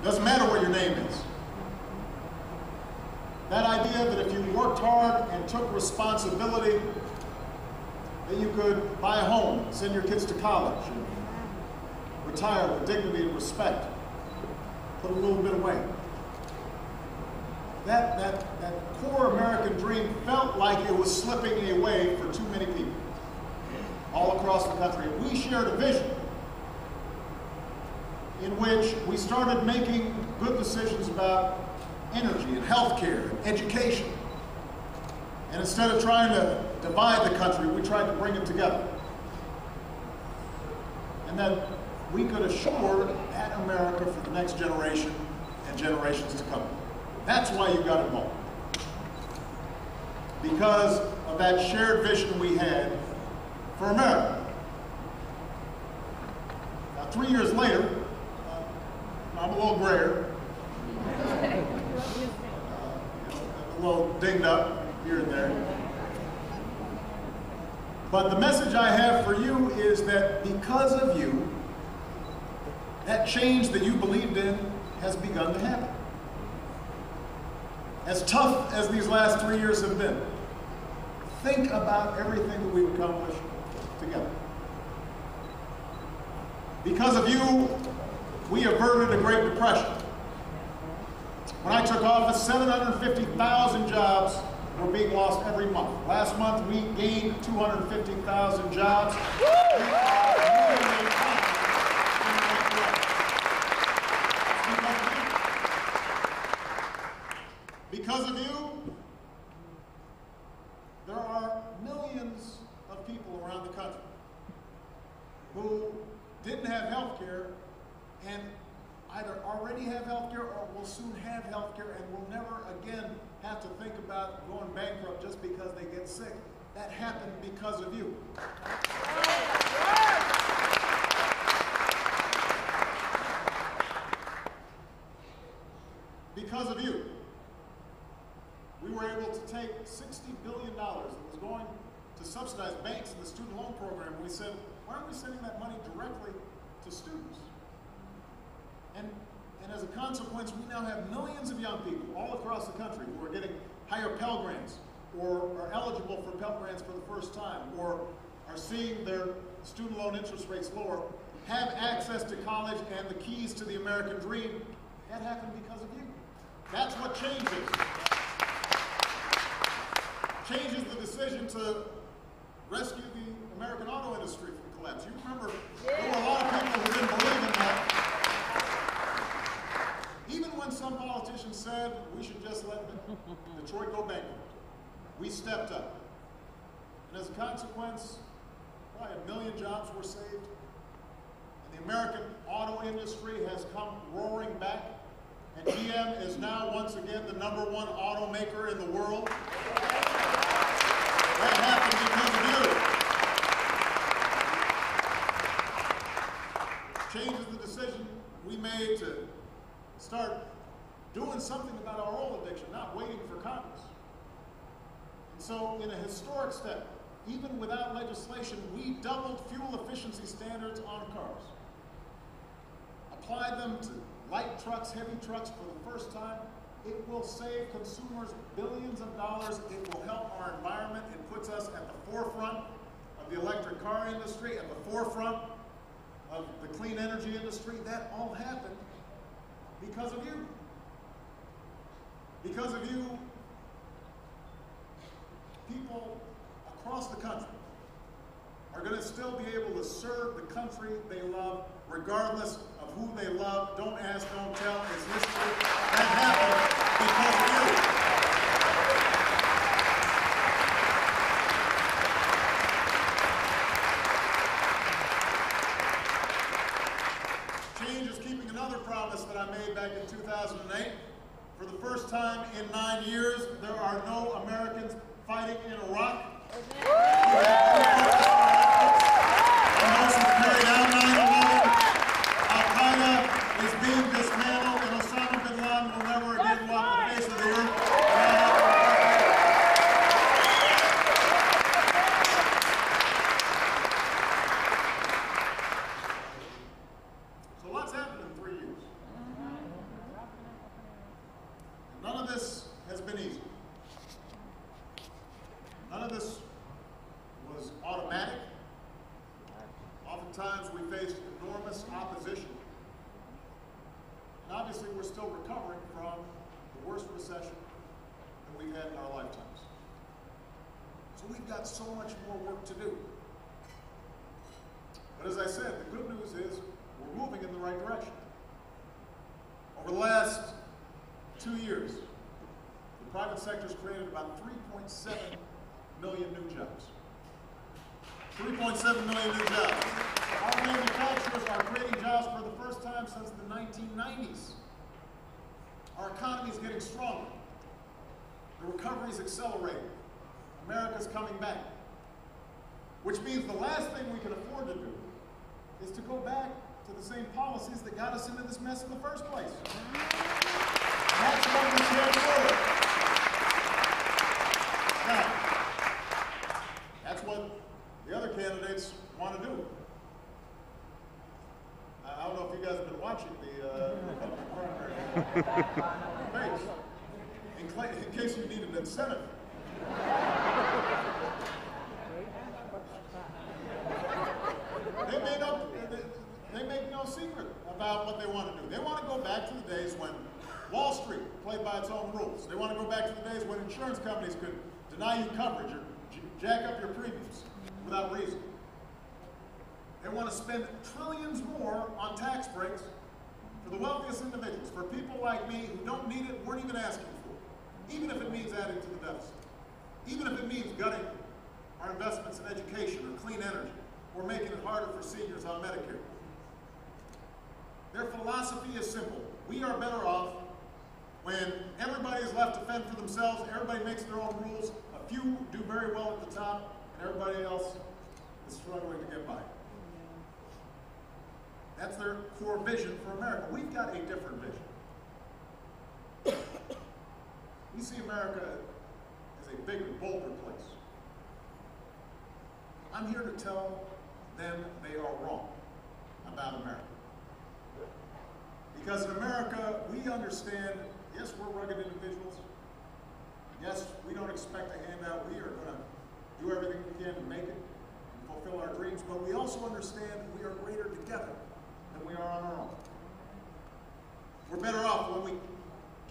Doesn't matter what your name is. That idea that if you worked hard and took responsibility, that you could buy a home, send your kids to college, and retire with dignity and respect, put a little bit away. That core American dream felt like it was slipping away for too many people all across the country. We shared a vision in which we started making good decisions about energy and healthcare and education. And instead of trying to divide the country, we tried to bring it together. And that we could assure that America for the next generation and generations to come. That's why you got involved. Because of that shared vision we had for America. Now, 3 years later, I'm a little grayer, a little dinged up here and there. But the message I have for you is that because of you, that change that you believed in has begun to happen. As tough as these last 3 years have been, think about everything that we've accomplished together. Because of you, we averted a Great Depression. When I took office, 750,000 jobs were being lost every month. Last month, we gained 250,000 jobs. Because of you, there are millions of people around the country who didn't have health care and either already have health care or will soon have health care and will never again have to think about going bankrupt just because they get sick. That happened because of you. Because of you, we were able to take $60 billion that was going to subsidize banks in the student loan program. We said, why aren't we sending that money directly to students? And as a consequence, we now have millions of young people all across the country who are getting higher Pell Grants, or are eligible for Pell Grants for the first time, or are seeing their student loan interest rates lower, have access to college and the keys to the American dream. That happened because of you. That's what changes. Changes the decision to rescue the American auto industry from collapse. You remember, there were a lot of people who didn't believe in that. Even when some politicians said we should just let Detroit go bankrupt, we stepped up. And as a consequence, probably 1 million jobs were saved. And the American auto industry has come roaring back. And GM is now once again the #1 automaker in the world. That happened because of you. Changes the decision we made to start doing something about our oil addiction, not waiting for Congress. And so, in a historic step, even without legislation, we doubled fuel efficiency standards on cars. Applied them to light trucks, heavy trucks for the first time. It will save consumers billions of dollars. It will help our environment. It puts us at the forefront of the electric car industry, at the forefront of the clean energy industry. That all happened because of you. Because of you, people across the country are going to still be able to serve the country they love, regardless of who they love. Don't ask, don't tell. It's history. That happened because of you. Change is keeping another promise that I made back in 2008. For the first time in 9 years, there are no Americans fighting in Iraq. And those who carried out 9/11, Al-Qaeda is being dismantled, and Osama bin Laden will never again walk the face of the earth. So lots happened in 3 years. obviously we're still recovering from the worst recession that we've had in our lifetimes. So we've got so much more work to do. But as I said, the good news is we're moving in the right direction. Over the last 2 years, the private sector's created about 3.7 million new jobs. 3.7 million new jobs. Our manufacturers are creating jobs for the first time since the 1990s. Our economy is getting stronger. The recovery is accelerating. America's coming back. Which means the last thing we can afford to do is to go back to the same policies that got us into this mess in the first place. That's what we can't afford. Now, that's what the other candidates want to do. I don't know if you guys have been watching the Republican primary debates. In case you need an incentive. They make no secret about what they want to do. They want to go back to the days when Wall Street played by its own rules. They want to go back to the days when insurance companies could deny you coverage or jack up your premiums without reason. They want to spend trillions more on tax breaks for the wealthiest individuals, for people like me who don't need it, weren't even asking for it, even if it means adding to the deficit, even if it means gutting our investments in education or clean energy, or making it harder for seniors on Medicare. Their philosophy is simple. We are better off when everybody is left to fend for themselves, everybody makes their own rules, a few do very well at the top, and everybody else is struggling to get by. That's their core vision for America. We've got a different vision. We see America as a bigger, bolder place. I'm here to tell them they are wrong about America. Because in America, we understand, yes, we're rugged individuals. Yes, we don't expect a handout. We are going to do everything we can to make it and fulfill our dreams, but we also understand we are greater together than we are on our own. We're better off when we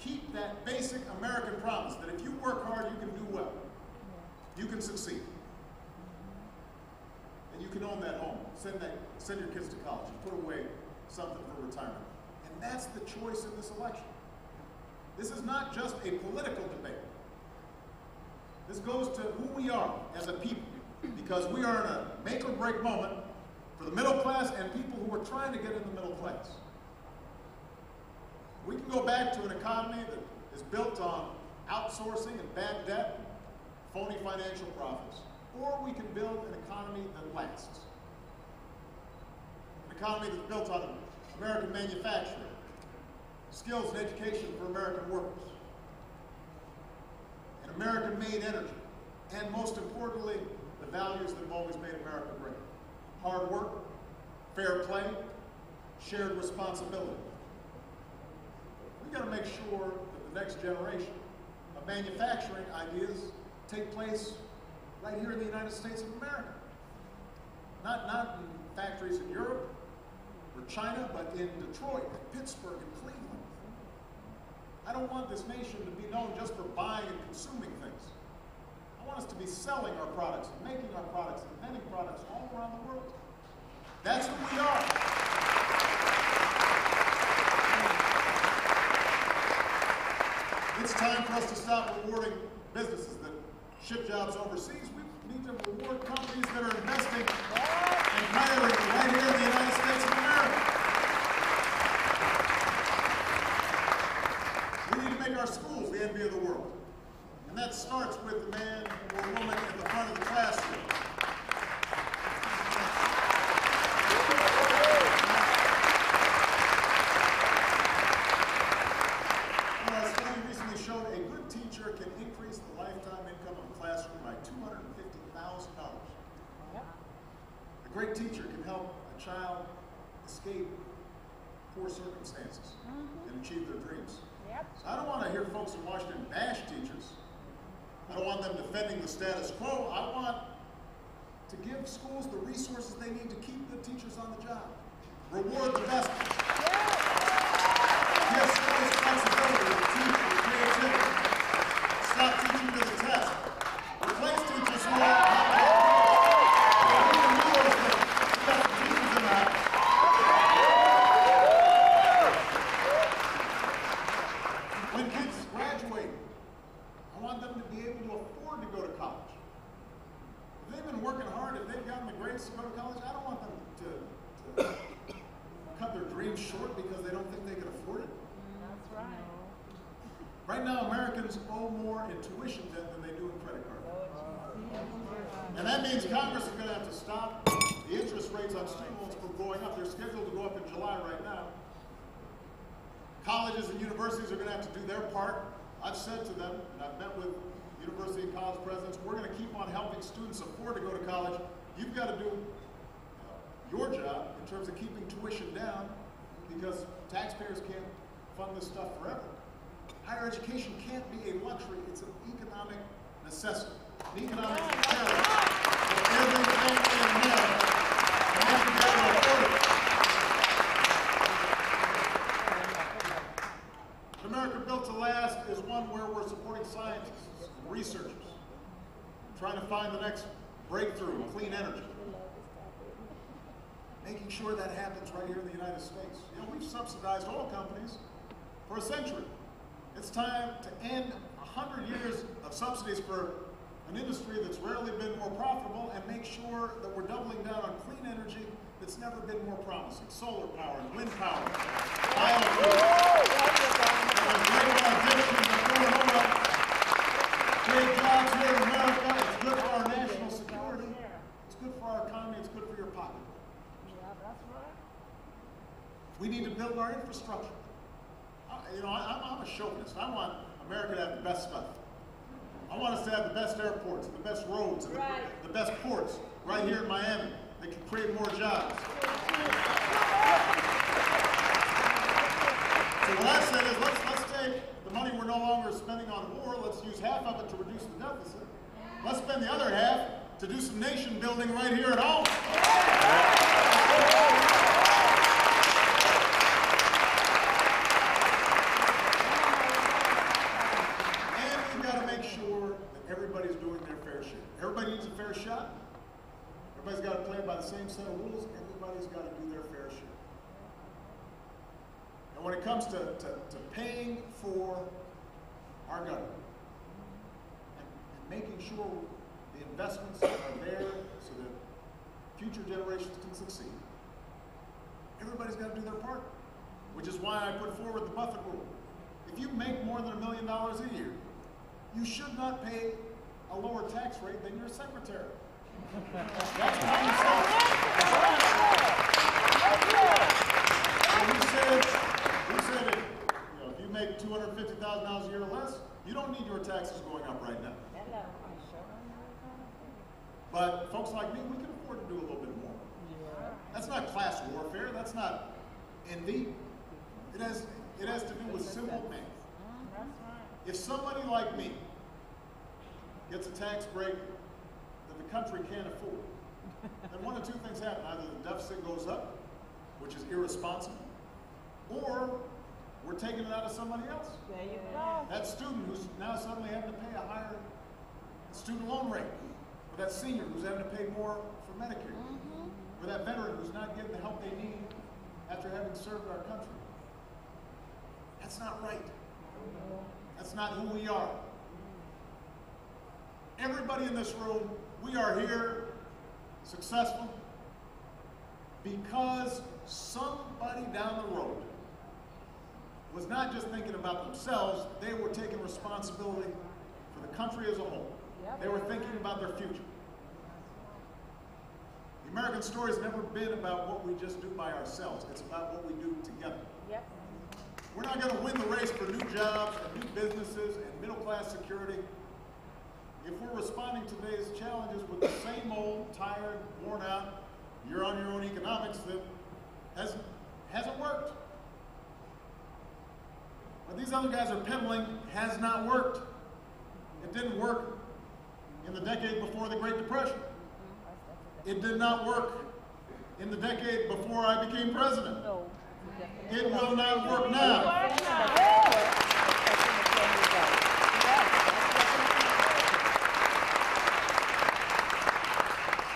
keep that basic American promise that if you work hard, you can do well. You can succeed. And you can own that home, send your kids to college, and put away something for retirement. And that's the choice in this election. This is not just a political debate. This goes to who we are as a people, because we are in a make or break moment for the middle class and people who are trying to get in the middle class. We can go back to an economy that is built on outsourcing and bad debt, phony financial profits. Or we can build an economy that lasts. An economy that's built on American manufacturing, skills and education for American workers, and American-made energy, and most importantly, the values that have always made America great. Hard work, fair play, shared responsibility. We've got to make sure that the next generation of manufacturing ideas take place right here in the United States of America. Not in factories in Europe or China, but in Detroit, and Pittsburgh, and Cleveland. I don't want this nation to be known just for buying and consuming things. I want us to be selling our products, and making our products, and inventing products all around the world. That's who we are. It's time for us to stop rewarding businesses that ship jobs overseas. We need to reward companies that are investing and hiring right here in the United States of America. We need to make our schools the envy of the world. And that starts with the man or woman at the front of the classroom. A study recently showed a good teacher can increase the lifetime income of a classroom by $250,000. A great teacher can help a child escape poor circumstances and achieve their dreams. So I don't want to hear folks in Washington bash teachers. I don't want them defending the status quo. I want to give schools the resources they need to keep good teachers on the job. Reward the best. Yes. Right now, Americans owe more in tuition debt than they do in credit card debt. And that means Congress is going to have to stop the interest rates on student loans from going up. They're scheduled to go up in July right now. Colleges and universities are going to have to do their part. I've said to them, and I've met with university and college presidents, we're going to keep on helping students afford to go to college. You've got to do your job in terms of keeping tuition down, because taxpayers can't fund this stuff forever. Higher education can't be a luxury. It's an economic necessity, an economic imperative for every family in America to have to be able to afford it. An America built to last is one where we're supporting scientists and researchers, trying to find the next breakthrough in clean energy. Making sure that happens right here in the United States. You know, we've subsidized oil companies for a century. It's time to end 100 years of subsidies for an industry that's rarely been more profitable, and make sure that we're doubling down on clean energy that's never been more promising. Solar power and wind power, biofuels. Create jobs here in America. It's good for our national security. It's good for our economy. It's good for your pocketbook. We need to build our infrastructure. You know, I'm a chauvinist. I want America to have the best stuff. I want us to have the best airports, the best roads, and the best ports right here in Miami that can create more jobs. So what I said is, let's take the money we're no longer spending on war, let's use half of it to reduce the deficit. Let's spend the other half to do some nation building right here at home. Everybody's doing their fair share. Everybody needs a fair shot. Everybody's got to play by the same set of rules. Everybody's got to do their fair share. And when it comes to paying for our government and making sure the investments are there so that future generations can succeed, everybody's got to do their part, which is why I put forward the Buffett rule. If you make more than $1 million a year, you should not pay a lower tax rate than your secretary. That's common sense. So we said if you make $250,000 a year or less, you don't need your taxes going up right now. But folks like me, we can afford to do a little bit more. That's not class warfare. That's not envy. It has to do with simple math. If somebody like me gets a tax break that the country can't afford, then one of two things happen. Either the deficit goes up, which is irresponsible, or we're taking it out of somebody else. There you go. That student who's now suddenly having to pay a higher student loan rate, or that senior who's having to pay more for Medicare, or that veteran who's not getting the help they need after having served our country. That's not right. That's not who we are. Everybody in this room, we are here successful because somebody down the road was not just thinking about themselves, they were taking responsibility for the country as a whole. They were thinking about their future. The American story has never been about what we just do by ourselves. It's about what we do together. We're not going to win the race for new jobs and new businesses and middle-class security if we're responding to today's challenges with the same old, tired, worn-out, you're-on-your-own economics that hasn't worked. What these other guys are peddling has not worked. It didn't work in the decade before the Great Depression. It did not work in the decade before I became president. It will not work now.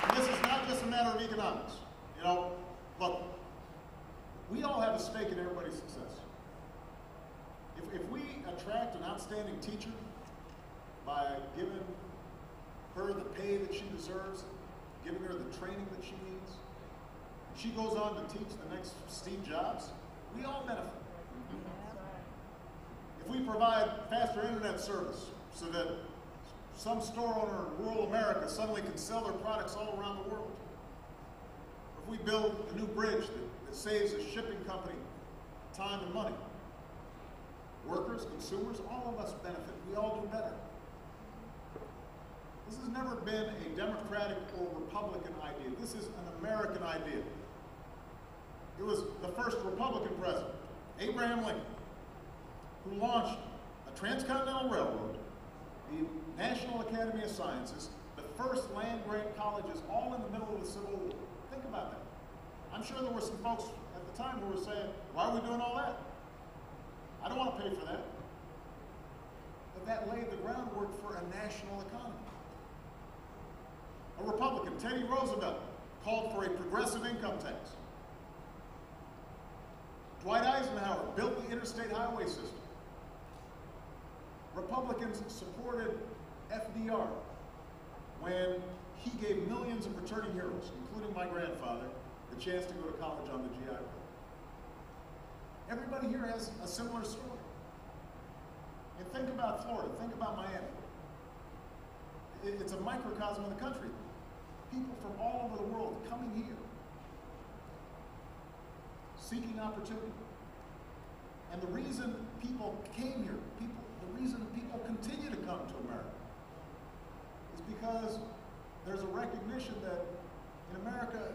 And this is not just a matter of economics. You know, look, we all have a stake in everybody's success. If we attract an outstanding teacher by giving her the pay that she deserves, giving her the training that she needs, she goes on to teach the next Steve Jobs, we all benefit. If we provide faster internet service so that some store owner in rural America suddenly can sell their products all around the world. If we build a new bridge that saves a shipping company time and money, workers, consumers, all of us benefit. We all do better. This has never been a Democratic or Republican idea. This is an American idea. It was the first Republican president, Abraham Lincoln, who launched a transcontinental railroad, the National Academy of Sciences, the first land-grant colleges, all in the middle of the Civil War. Think about that. I'm sure there were some folks at the time who were saying, why are we doing all that? I don't want to pay for that. But that laid the groundwork for a national economy. A Republican, Teddy Roosevelt, called for a progressive income tax. Dwight Eisenhower built the interstate highway system. Republicans supported FDR when he gave millions of returning heroes, including my grandfather, the chance to go to college on the GI Bill. Everybody here has a similar story. And think about Florida, think about Miami. It's a microcosm of the country. People from all over the world coming here, seeking opportunity. And the reason people came here, the reason people continue to come to America is because there's a recognition that in America,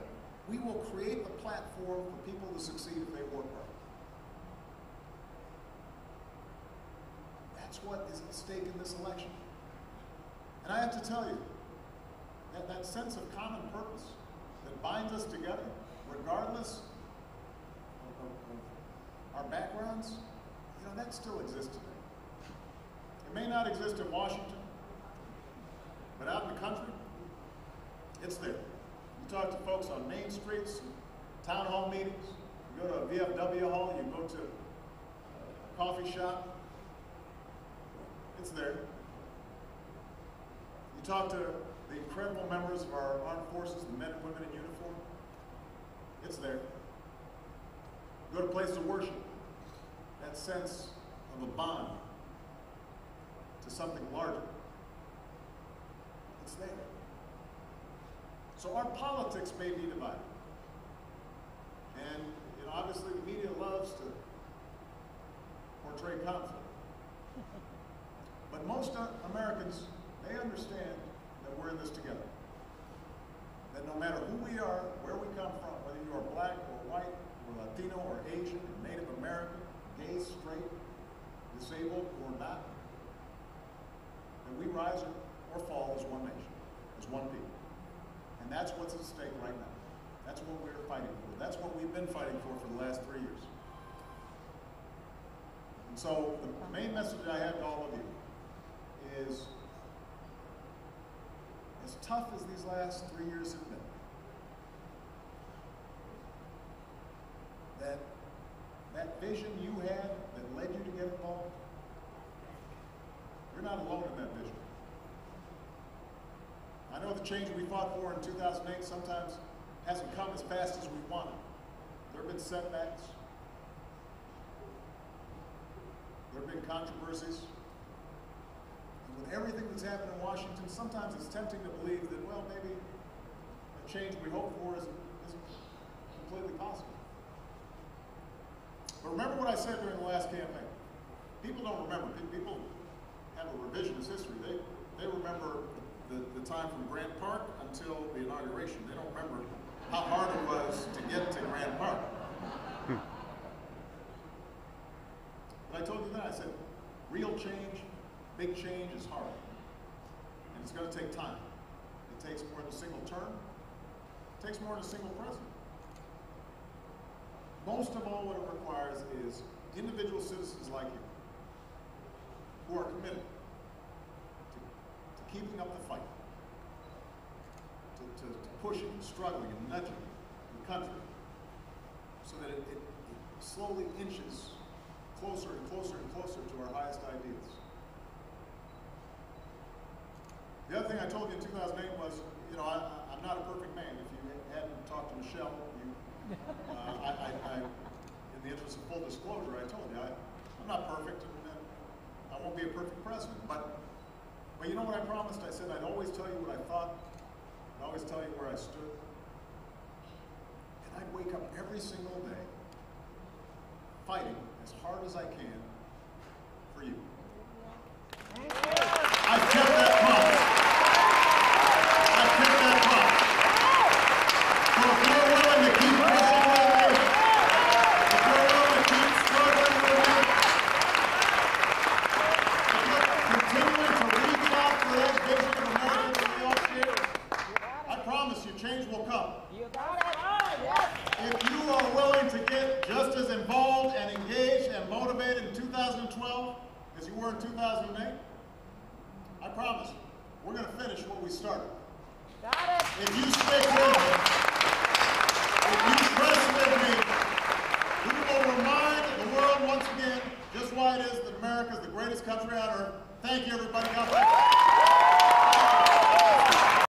we will create the platform for people to succeed if they work hard. That's what is at stake in this election. And I have to tell you, that sense of common purpose that binds us together, regardless of our backgrounds, that still exists today. It may not exist in Washington, but out in the country, it's there. You talk to folks on main streets, town hall meetings, you go to a VFW hall, you go to a coffee shop, it's there. You talk to the incredible members of our armed forces, the men and women in uniform, it's there. You go to places of worship, that sense of a bond to something larger, it's there. So our politics may be divided. And obviously the media loves to portray conflict. But most Americans, they understand that we're in this together. That no matter who we are, where we come from, whether you are black or white, or Latino or Asian, or Native American, gay, straight, disabled or not, that we rise or fall as one nation, as one people. And that's what's at stake right now. That's what we're fighting for. That's what we've been fighting for the last 3 years. And so the main message I have to all of you is, as tough as these last 3 years have been, that vision you had that led you to get involved, you're not alone in that vision. I know the change we fought for in 2008 sometimes hasn't come as fast as we wanted. There have been setbacks. There have been controversies. And with everything that's happened in Washington, sometimes it's tempting to believe that, well, maybe the change we hope for isn't completely possible. But remember what I said during the last campaign. People don't remember. People have a revisionist history. They remember the time from Grant Park until the inauguration. They don't remember how hard it was to get to Grant Park. But I told you that, I said, real change, big change is hard. And it's going to take time. It takes more than a single term. It takes more than a single president. Most of all, what it requires is individual citizens like you who are committed to keeping up the fight, to pushing and struggling and nudging the country so that it slowly inches closer and closer and closer to our highest ideals. The other thing I told you in 2008 was, I'm not a perfect man. If you hadn't talked to Michelle, in the interest of full disclosure, I told you I'm not perfect, and I won't be a perfect president, but you know what I promised? I said I'd always tell you what I thought. I'd always tell you where I stood. And I'd wake up every single day fighting as hard as I can for you. I've kept that promise. I've kept that promise. So if you're willing to keep pushing with me, if you're willing to keep struggling with me, if you're continuing to reach out for that vision of America that we all share, I promise you change will come. You got it. Yes. If you are willing to get just as involved and engaged and motivated in 2012 as you were in 2008, I promise you, we're going to finish what we started. Got it. If you stick with me, if you press with me, we will remind the world once again just why it is that America is the greatest country on earth. Thank you, everybody. God bless you.